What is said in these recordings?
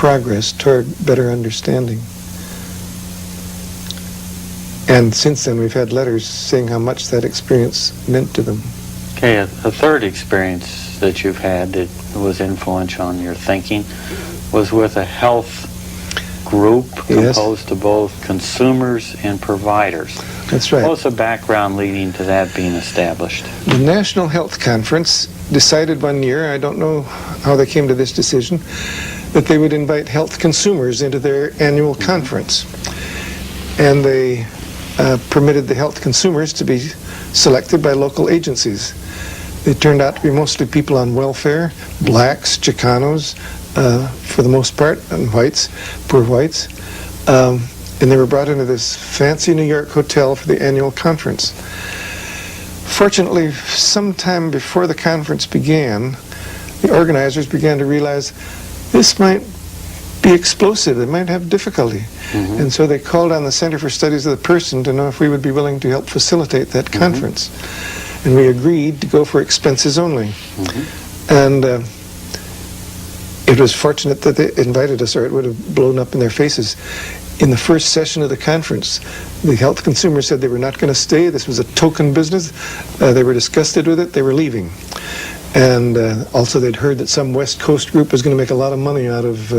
progress toward better understanding. And since then, we've had letters saying how much that experience meant to them. Okay, a third experience that you've had that was influential on your thinking was with a health group composed of both consumers and providers. That's right. What was the background leading to that being established? The National Health Conference decided one year, I don't know how they came to this decision, that they would invite health consumers into their annual conference. And they permitted the health consumers to be selected by local agencies. They turned out to be mostly people on welfare, blacks, Chicanos, for the most part, and whites, poor whites. And they were brought into this fancy New York hotel for the annual conference. Fortunately, sometime before the conference began, the organizers began to realize this might be explosive, they might have difficulty. And so they called on the Center for Studies of the Person to know if we would be willing to help facilitate that conference. And we agreed to go for expenses only. And it was fortunate that they invited us, or it would have blown up in their faces. In the first session of the conference, the health consumers said they were not going to stay. This was a token business. They were disgusted with it. They were leaving. And also they'd heard that some West Coast group was going to make a lot of money out of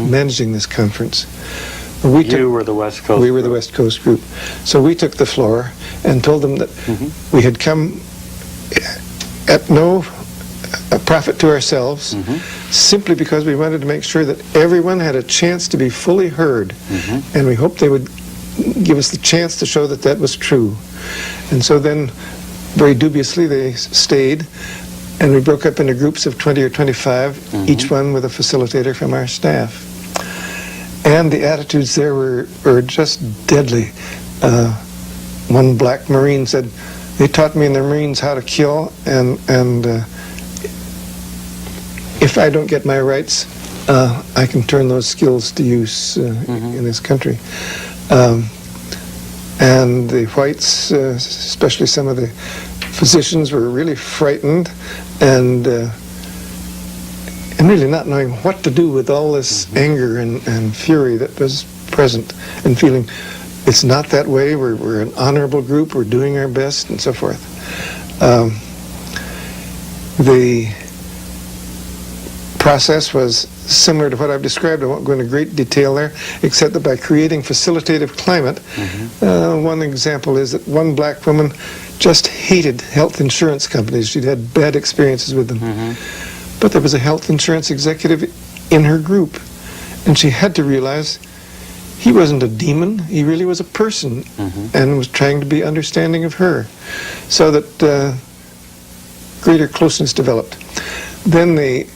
managing this conference. You were the West Coast We were the West Coast group. So we took the floor and told them that we had come at no profit to ourselves, simply because we wanted to make sure that everyone had a chance to be fully heard. And we hoped they would give us the chance to show that that was true. And so then, very dubiously, they stayed, and we broke up into groups of 20 or 25, each one with a facilitator from our staff. And the attitudes there were just deadly. One black Marine said, they taught me in the Marines how to kill, and if I don't get my rights, I can turn those skills to use in this country. And the whites, especially some of the physicians, were really frightened and really not knowing what to do with all this anger and fury that was present, and feeling it's not that way, we're an honorable group, we're doing our best, and so forth. The process was similar to what I've described. I won't go into great detail there, except that by creating facilitative climate, one example is that one black woman just hated health insurance companies. She'd had bad experiences with them. But there was a health insurance executive in her group, and she had to realize he wasn't a demon, he really was a person, and was trying to be understanding of her, so that greater closeness developed. Then the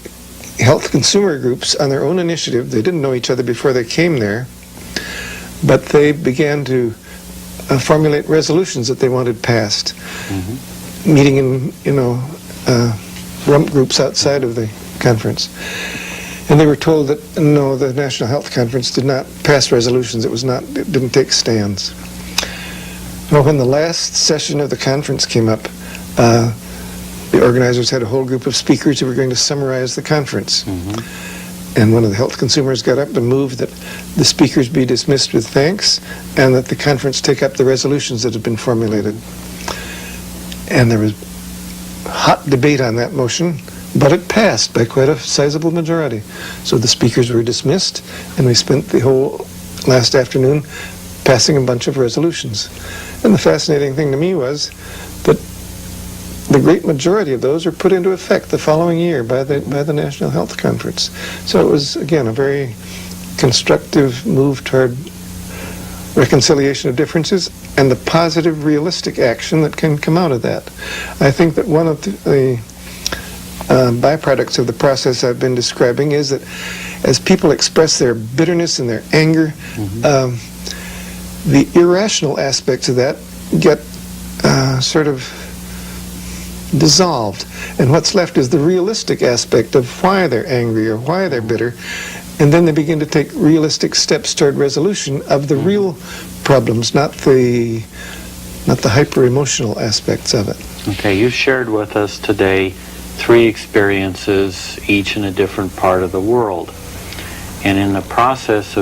health consumer groups, on their own initiative, they didn't know each other before they came there, but they began to formulate resolutions that they wanted passed, meeting in, rump groups outside of the conference. And they were told that, no, the National Health Conference did not pass resolutions. It didn't take stands. Well, when the last session of the conference came up, the organizers had a whole group of speakers who were going to summarize the conference. And one of the health consumers got up and moved that the speakers be dismissed with thanks, and that the conference take up the resolutions that had been formulated. And there was hot debate on that motion, but it passed by quite a sizable majority. So the speakers were dismissed, and we spent the whole last afternoon passing a bunch of resolutions. And the fascinating thing to me was that the great majority of those were put into effect the following year by the National Health Conference. So it was, again, a very constructive move toward reconciliation of differences and the positive, realistic action that can come out of that. I think that one of the byproducts of the process I've been describing is that as people express their bitterness and their anger, the irrational aspects of that get sort of dissolved, and what's left is the realistic aspect of why they're angry or why they're bitter, and then they begin to take realistic steps toward resolution of the real problems, not the hyper-emotional aspects of it. Okay, you shared with us today 3 experiences, each in a different part of the world. And in the process of